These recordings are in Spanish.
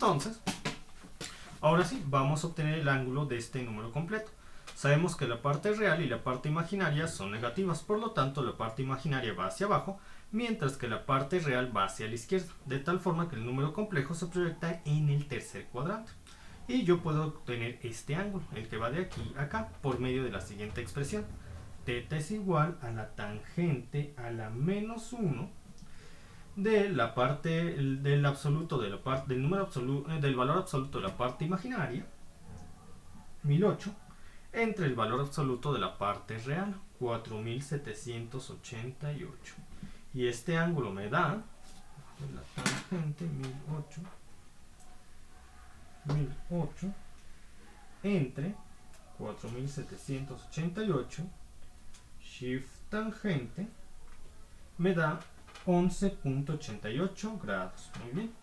Entonces, ahora sí, vamos a obtener el ángulo de este número completo. Sabemos que la parte real y la parte imaginaria son negativas, por lo tanto la parte imaginaria va hacia abajo, mientras que la parte real va hacia la izquierda, de tal forma que el número complejo se proyecta en el tercer cuadrante. Y yo puedo obtener este ángulo, el que va de aquí a acá, por medio de la siguiente expresión. Θ es igual a la tangente a la menos 1 de la parte del absoluto de la parte del número absoluto del valor absoluto de la parte imaginaria 1008 entre el valor absoluto de la parte real 4788. Y este ángulo me da la tangente 1008 entre 4788 shift tangente me da 11.88 grados. Muy bien,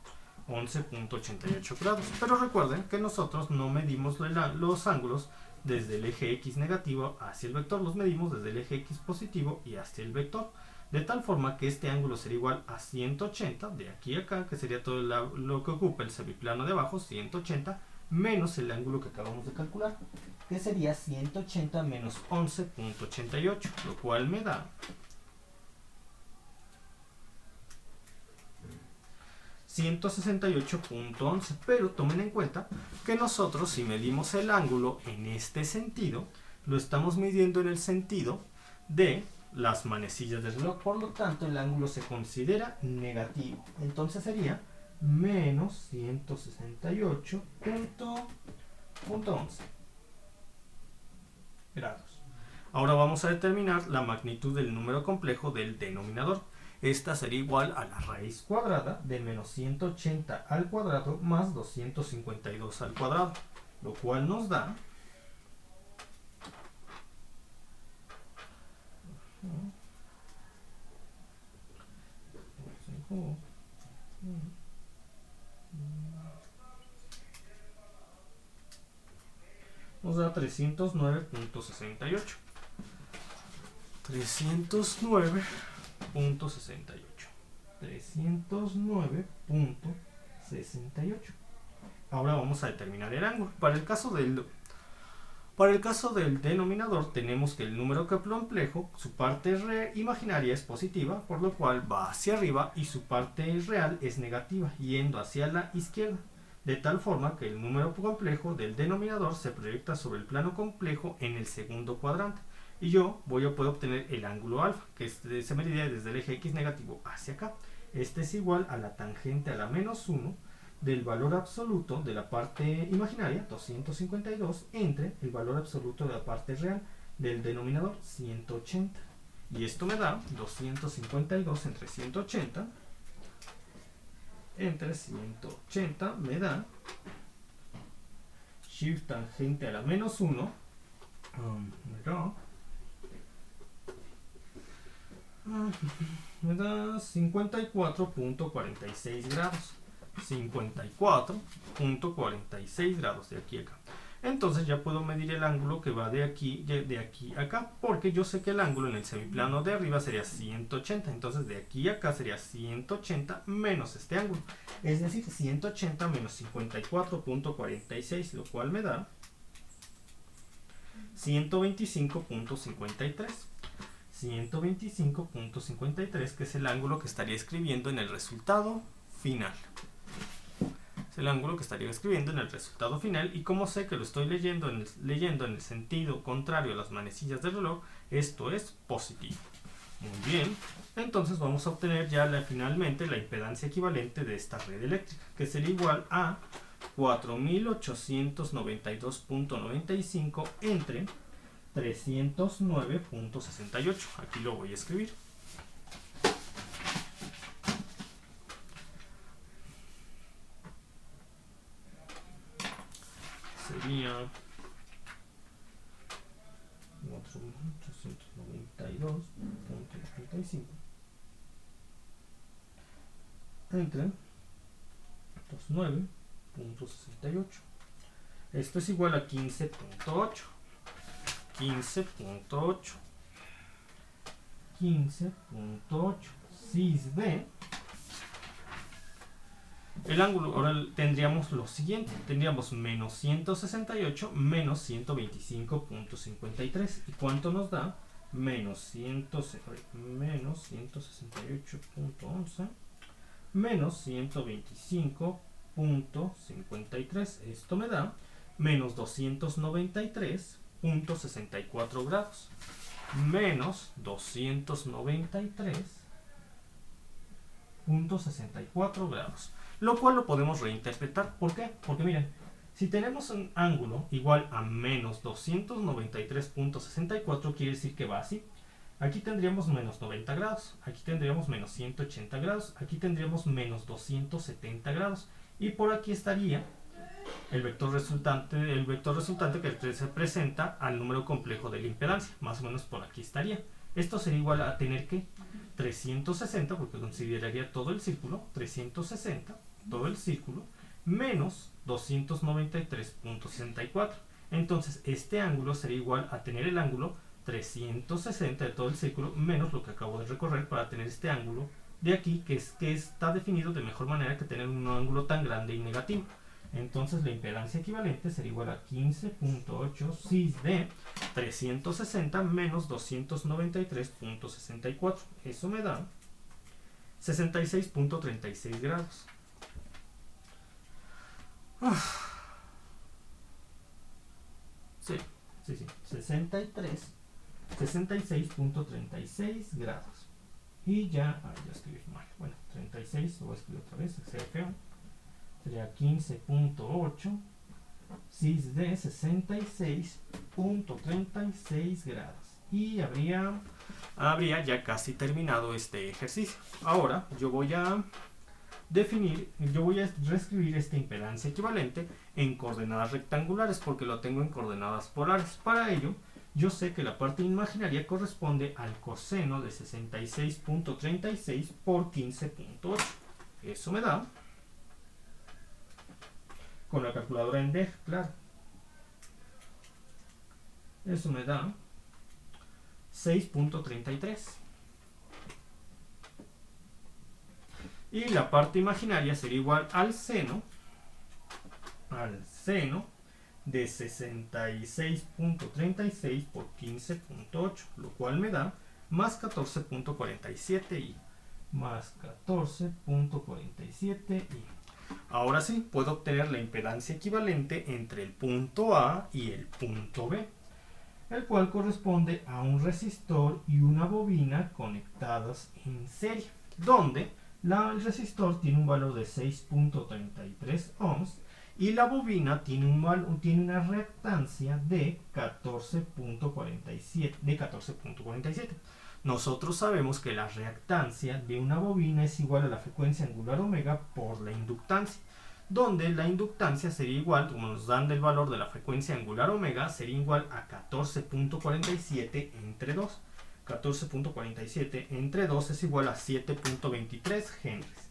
11.88 grados. Pero recuerden que nosotros no medimos los ángulos desde el eje X negativo hacia el vector, los medimos desde el eje X positivo y hacia el vector. De tal forma que este ángulo sería igual a 180, de aquí a acá, que sería todo lo que ocupa el semiplano de abajo, 180, menos el ángulo que acabamos de calcular, que sería 180 menos 11.88, lo cual me da 168.11, pero tomen en cuenta que nosotros, si medimos el ángulo en este sentido, lo estamos midiendo en el sentido de las manecillas del reloj, por lo tanto el ángulo se considera negativo, entonces sería menos 168.11 grados. Ahora vamos a determinar la magnitud del número complejo del denominador. Esta sería igual a la raíz cuadrada de menos 180 al cuadrado más 252 al cuadrado, lo cual nos da nos da 309.68. 309.68. Ahora vamos a determinar el ángulo. Para el caso del denominador tenemos que el número complejo, su parte imaginaria es positiva, por lo cual va hacia arriba, y su parte real es negativa, yendo hacia la izquierda, de tal forma que el número complejo del denominador se proyecta sobre el plano complejo en el segundo cuadrante. Y yo voy a poder obtener el ángulo alfa, que se mediría desde el eje X negativo hacia acá. Este es igual a la tangente a la menos 1 del valor absoluto de la parte imaginaria, 252, entre el valor absoluto de la parte real del denominador, 180. Y esto me da 252 entre 180. Entre 180 me da shift tangente a la menos 1. Me da 54.46 grados. 54.46 grados de aquí a acá. Entonces ya puedo medir el ángulo que va de aquí a acá, porque yo sé que el ángulo en el semiplano de arriba sería 180, entonces de aquí a acá sería 180 menos este ángulo, es decir, 180 menos 54.46, lo cual me da 125.53. 125.53, que es el ángulo que estaría escribiendo en el resultado final. Es el ángulo que estaría escribiendo en el resultado final, y como sé que lo estoy leyendo en el sentido contrario a las manecillas del reloj, esto es positivo. Muy bien, entonces vamos a obtener ya finalmente la impedancia equivalente de esta red eléctrica, que sería igual a 4892.95 entre 309.68. Aquí lo voy a escribir. Sería 4892.95 entre 209.68. Esto es igual a 15.8. 15.8. 15.8 cis B El ángulo, ahora tendríamos lo siguiente, tendríamos menos 168 menos 125.53. ¿Y cuánto nos da? Menos 168.11 menos 125.53. Esto me da menos 293.64 grados. Menos 293.64 grados. Lo cual lo podemos reinterpretar. ¿Por qué? Porque miren, si tenemos un ángulo igual a menos 293.64, quiere decir que va así. Aquí tendríamos menos 90 grados, aquí tendríamos menos 180 grados, aquí tendríamos menos 270 grados. Y por aquí estaría el vector resultante que se presenta al número complejo de la impedancia. Más o menos por aquí estaría. Esto sería igual a tener que 360, porque consideraría todo el círculo, 360, todo el círculo, menos 293.64. Entonces, este ángulo sería igual a tener el ángulo 360 de todo el círculo, menos lo que acabo de recorrer para tener este ángulo de aquí, que está definido de mejor manera que tener un ángulo tan grande y negativo. Entonces la impedancia equivalente sería igual a 15.8 cis de 360 menos 293.64. Eso me da 66.36 grados. Sí, 66.36 grados. Y ya escribí mal. Bueno, 36, lo voy a escribir otra vez, se ve feo. Sería 15.8 cis de 66.36 grados. Y habría ya casi terminado este ejercicio. Ahora yo voy a reescribir esta impedancia equivalente en coordenadas rectangulares porque lo tengo en coordenadas polares. Para ello, yo sé que la parte imaginaria corresponde al coseno de 66.36 por 15.8. Eso me da, con la calculadora en DEG, claro, eso me da 6.33. Y la parte imaginaria sería igual al seno de 66.36 por 15.8, lo cual me da más 14.47 y más 14.47 y ahora sí puedo obtener la impedancia equivalente entre el punto A y el punto B, el cual corresponde a un resistor y una bobina conectadas en serie, donde el resistor tiene un valor de 6.33 ohms y la bobina tiene una reactancia de 14.47. Nosotros sabemos que la reactancia de una bobina es igual a la frecuencia angular omega por la inductancia, donde la inductancia sería igual, como nos dan del valor de la frecuencia angular omega, sería igual a 14.47 entre 2. 14.47 entre 2 es igual a 7.23 henries.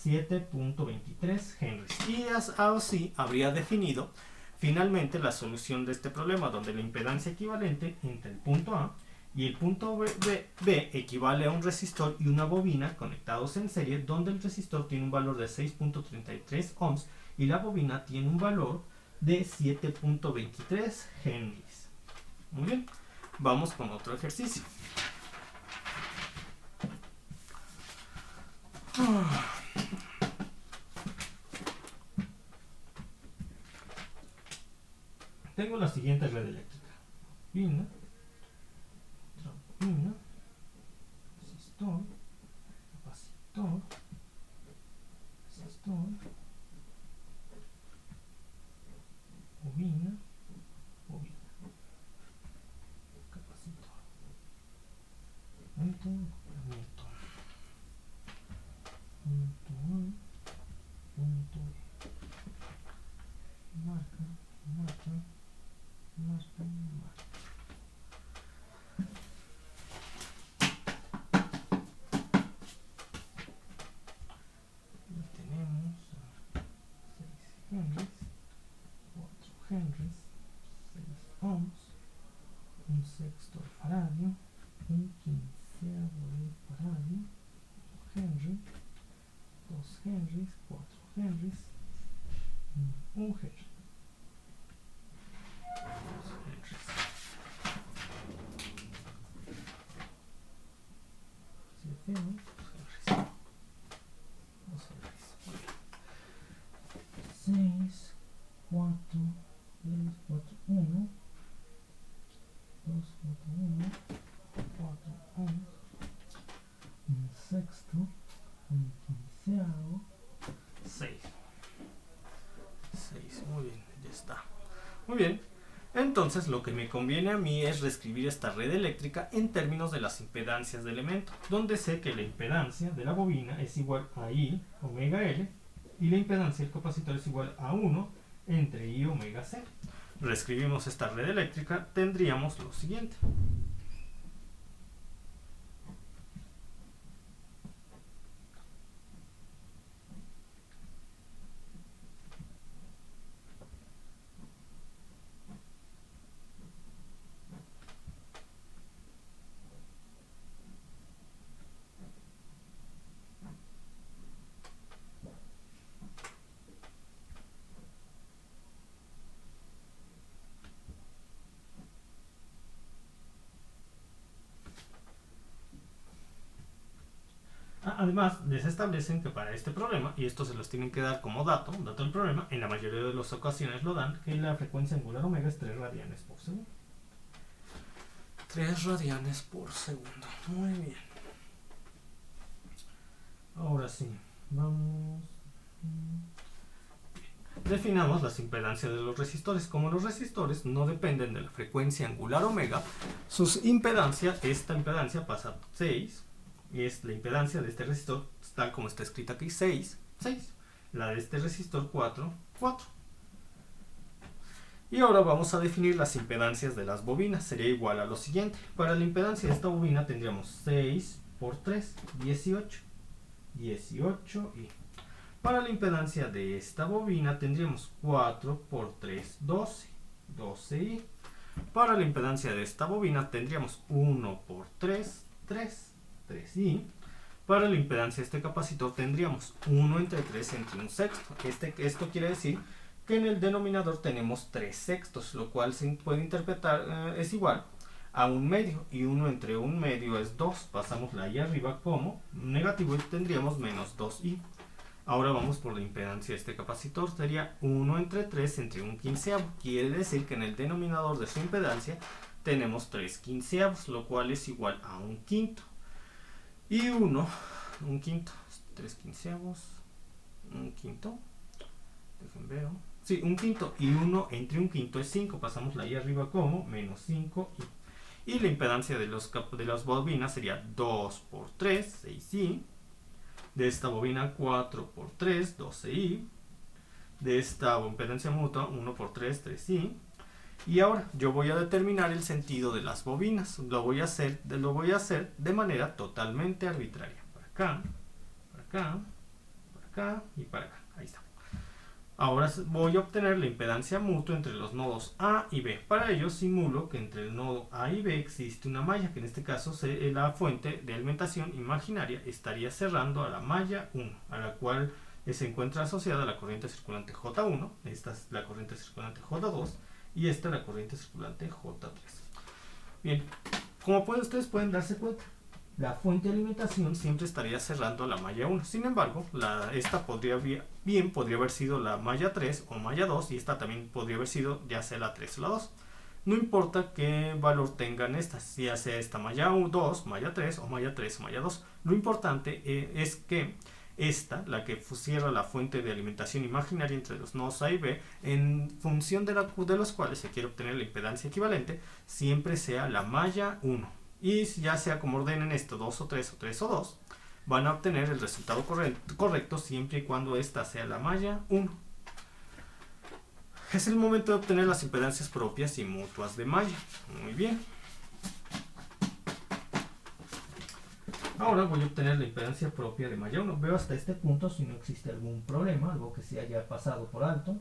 7.23 henries. Y así habría definido finalmente la solución de este problema, donde la impedancia equivalente entre el punto A y el punto B equivale a un resistor y una bobina conectados en serie, donde el resistor tiene un valor de 6.33 ohms y la bobina tiene un valor de 7.23 henries. Muy bien, vamos con otro ejercicio. Tengo la siguiente red eléctrica. Bobina, bobina, resistor, capacitor, resistor, bobina, capacitor. Punto A, punto B. Marca. Tenemos 6 henries, 4 henries, 6 ohms, un sexto de faradio, un quinceavo de Vamos a ver eso. 6, 4, 3, 4, 1, 2, 4, 1, 4, 1, un sexto, un quinceavo, 6. 6, muy bien, ya está. Muy bien, entonces lo que me conviene a mí es reescribir esta red eléctrica en términos de las impedancias de elemento, donde sé que la impedancia de la bobina es igual a I omega L y la impedancia del capacitor es igual a 1 entre I omega C. Reescribimos esta red eléctrica, tendríamos lo siguiente. Además, les establecen que para este problema, y esto se los tienen que dar como dato del problema, en la mayoría de las ocasiones lo dan, que la frecuencia angular omega es 3 radianes por segundo. 3 radianes por segundo. Muy bien. Ahora sí, vamos. Definamos las impedancias de los resistores. Como los resistores no dependen de la frecuencia angular omega, sus impedancia, esta impedancia pasa a 6. Y es la impedancia de este resistor, tal como está escrita aquí, 6. La de este resistor, 4. Y ahora vamos a definir las impedancias de las bobinas. Sería igual a lo siguiente. Para la impedancia de esta bobina tendríamos 6 por 3, 18. 18 y... Para la impedancia de esta bobina tendríamos 4 por 3, 12. 12i. Para la impedancia de esta bobina tendríamos 1 por 3, 3i. Para la impedancia de este capacitor tendríamos 1 entre 3 entre un sexto. Esto quiere decir que en el denominador tenemos 3 sextos, lo cual se puede interpretar, es igual a un medio, y 1 entre un medio es 2. Pasamos la i arriba como negativo y tendríamos menos 2i. Ahora vamos por la impedancia de este capacitor, sería 1 entre 3 entre un quinceavo. Quiere decir que en el denominador de su impedancia tenemos 3 quinceavos, lo cual es igual a un quinto. Y 1, un quinto, 3 quinceavos, un quinto, dejen ver, sí, un quinto, y 1 entre un quinto es 5, pasamos la i arriba como menos 5, y la impedancia de las bobinas sería 2 por 3, 6i, de esta bobina 4 por 3, 12i, de esta impedancia mutua 1 por 3, 3i. Y ahora yo voy a determinar el sentido de las bobinas. Lo voy a hacer de manera totalmente arbitraria. Para acá, para acá, para acá y para acá. Ahí está. Ahora voy a obtener la impedancia mutua entre los nodos A y B. Para ello simulo que entre el nodo A y B existe una malla, que en este caso la fuente de alimentación imaginaria estaría cerrando a la malla 1, a la cual se encuentra asociada la corriente circulante J1. Esta es la corriente circulante J2. Y esta es la corriente circulante J3. Bien, como ustedes pueden darse cuenta, la fuente de alimentación siempre estaría cerrando a la malla 1. Sin embargo, esta podría haber sido la malla 3 o malla 2, y esta también podría haber sido ya sea la 3 o la 2. No importa qué valor tengan estas, ya sea esta malla 2, malla 3 o malla 3 o malla 2. Lo importante es que esta, la que cierra la fuente de alimentación imaginaria entre los nodos A y B, en función de los cuales se quiere obtener la impedancia equivalente, siempre sea la malla 1. Y ya sea como ordenen esto, 2 o 3 o 3 o 2, van a obtener el resultado correcto siempre y cuando esta sea la malla 1. Es el momento de obtener las impedancias propias y mutuas de malla. Muy bien. Ahora voy a obtener la impedancia propia de malla 1. Veo hasta este punto si no existe algún problema, algo que se haya pasado por alto.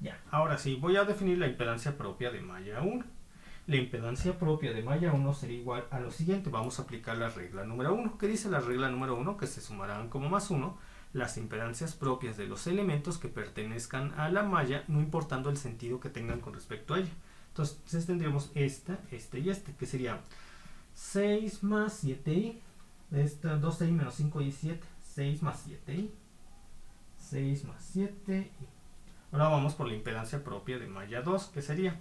Ya, ahora sí, voy a definir la impedancia propia de malla 1. La impedancia propia de malla 1 sería igual a lo siguiente. Vamos a aplicar la regla número 1. ¿Qué dice la regla número 1? Que se sumarán como más 1 las impedancias propias de los elementos que pertenezcan a la malla, no importando el sentido que tengan con respecto a ella. Entonces tendríamos esta, este y este, que sería 6 más 7i, 12i menos 5i, 7, 6 más 7i, 6 más 7i. Ahora vamos por la impedancia propia de malla 2, que sería,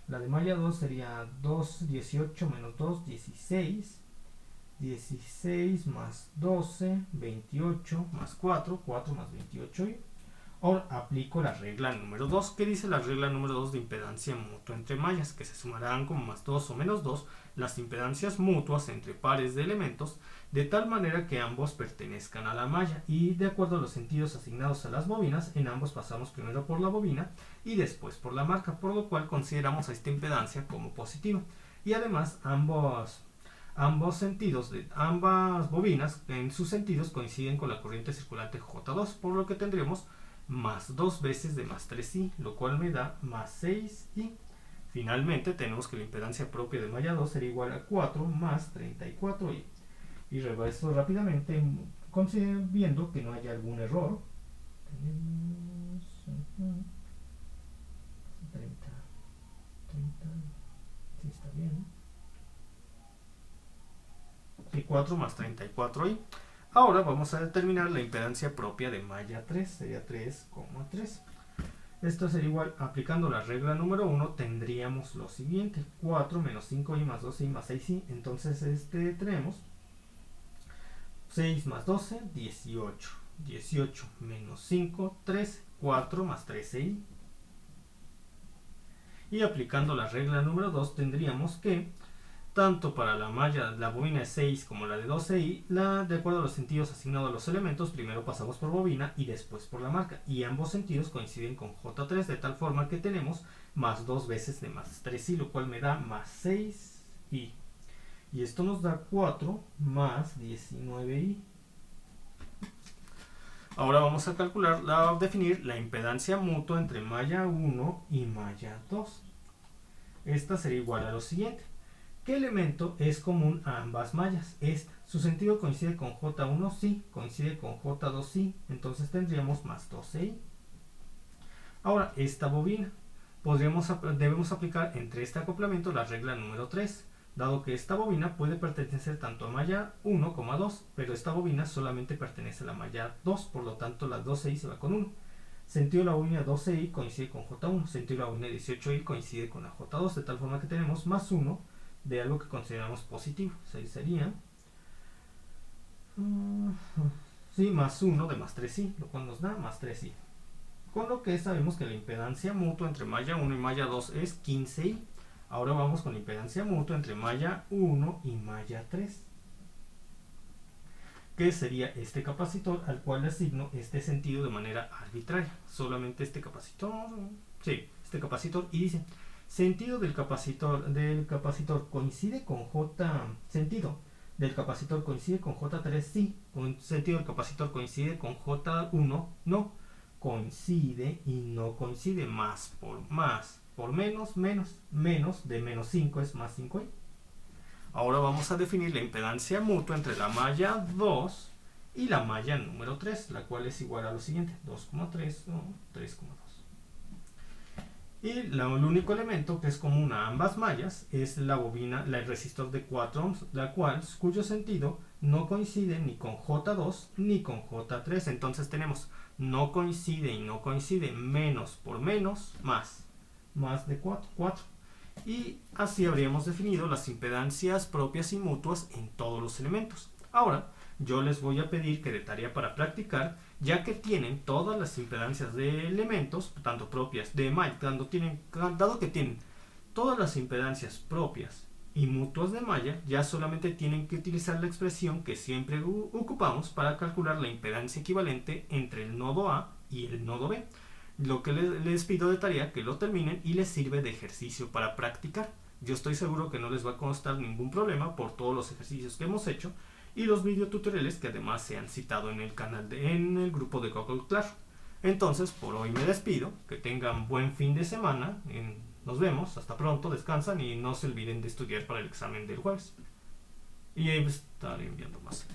la de malla 2 sería 2, 18 menos 2, 16, 16 más 12, 28 más 4, 4 más 28i. Ahora aplico la regla número 2. ¿Qué dice la regla número 2 de impedancia mutua entre mallas? Que se sumarán como más 2 o menos 2 las impedancias mutuas entre pares de elementos, de tal manera que ambos pertenezcan a la malla, y de acuerdo a los sentidos asignados a las bobinas, en ambos pasamos primero por la bobina y después por la marca, por lo cual consideramos a esta impedancia como positiva. Y además ambos sentidos de ambas bobinas en sus sentidos coinciden con la corriente circulante J2, por lo que tendremos más 2 veces de más 3i, lo cual me da más 6i. Finalmente tenemos que la impedancia propia de malla 2 sería igual a 4 más 34i. Y reverso rápidamente, viendo que no haya algún error. Tenemos 30, sí está bien. Y 4 más 34i. Ahora vamos a determinar la impedancia propia de malla 3, sería 3,3. Esto sería igual, aplicando la regla número 1, tendríamos lo siguiente: 4 menos 5i más 12i más 6i. Entonces tenemos 6 más 12, 18. 18 menos 5, 13. 4 más 13i. Y aplicando la regla número 2, tendríamos que tanto para la malla, la bobina de 6 como la de 12i, de acuerdo a los sentidos asignados a los elementos, primero pasamos por bobina y después por la marca, y ambos sentidos coinciden con J3, de tal forma que tenemos más 2 veces de más 3i, lo cual me da más 6i. Y esto nos da 4 más 19i. Ahora vamos a definir la impedancia mutua entre malla 1 y malla 2. Esta sería igual a lo siguiente: ¿qué elemento es común a ambas mallas? Esta. ¿Su sentido coincide con J1? Sí. ¿Coincide con J2? Sí. Entonces tendríamos más 12i. Ahora, esta bobina. Debemos aplicar entre este acoplamiento la regla número 3, dado que esta bobina puede pertenecer tanto a malla 1 como a 2, pero esta bobina solamente pertenece a la malla 2, por lo tanto la 12i se va con 1. Sentido de la bobina 12i coincide con J1, sentido de la bobina 18i coincide con la J2, de tal forma que tenemos más 1 de algo que consideramos positivo. Sería más 1 de más 3i, lo cual nos da más 3i. Con lo que sabemos que la impedancia mutua entre malla 1 y malla 2 es 15i. Ahora vamos con la impedancia mutua entre malla 1 y malla 3, que sería este capacitor al cual le asigno este sentido de manera arbitraria. Solamente este capacitor, este capacitor, y dice: sentido del capacitor coincide con sentido del capacitor coincide con J3, sí. Sentido del capacitor coincide con J1, no. Coincide y no coincide. Más por menos, menos de menos 5 es más 5i. Ahora vamos a definir la impedancia mutua entre la malla 2 y la malla número 3, la cual es igual a lo siguiente: 2,3 o 3,2. Y el único elemento que es común a ambas mallas es la bobina, el resistor de 4 ohms, cuyo sentido no coincide ni con J2 ni con J3. Entonces tenemos no coincide y no coincide, menos por menos, más de 4. Y así habríamos definido las impedancias propias y mutuas en todos los elementos. Ahora, yo les voy a pedir que de tarea para practicar, ya que tienen todas las impedancias de elementos, tanto propias de malla, dado que tienen todas las impedancias propias y mutuas de malla, ya solamente tienen que utilizar la expresión que siempre ocupamos para calcular la impedancia equivalente entre el nodo A y el nodo B. Lo que les pido de tarea que lo terminen y les sirve de ejercicio para practicar. Yo estoy seguro que no les va a constar ningún problema por todos los ejercicios que hemos hecho y los videotutoriales que además se han citado en el canal en el grupo de Google Classroom. Entonces, por hoy me despido. Que tengan buen fin de semana. Nos vemos, hasta pronto, descansan y no se olviden de estudiar para el examen del jueves. Y ahí estaré enviando más.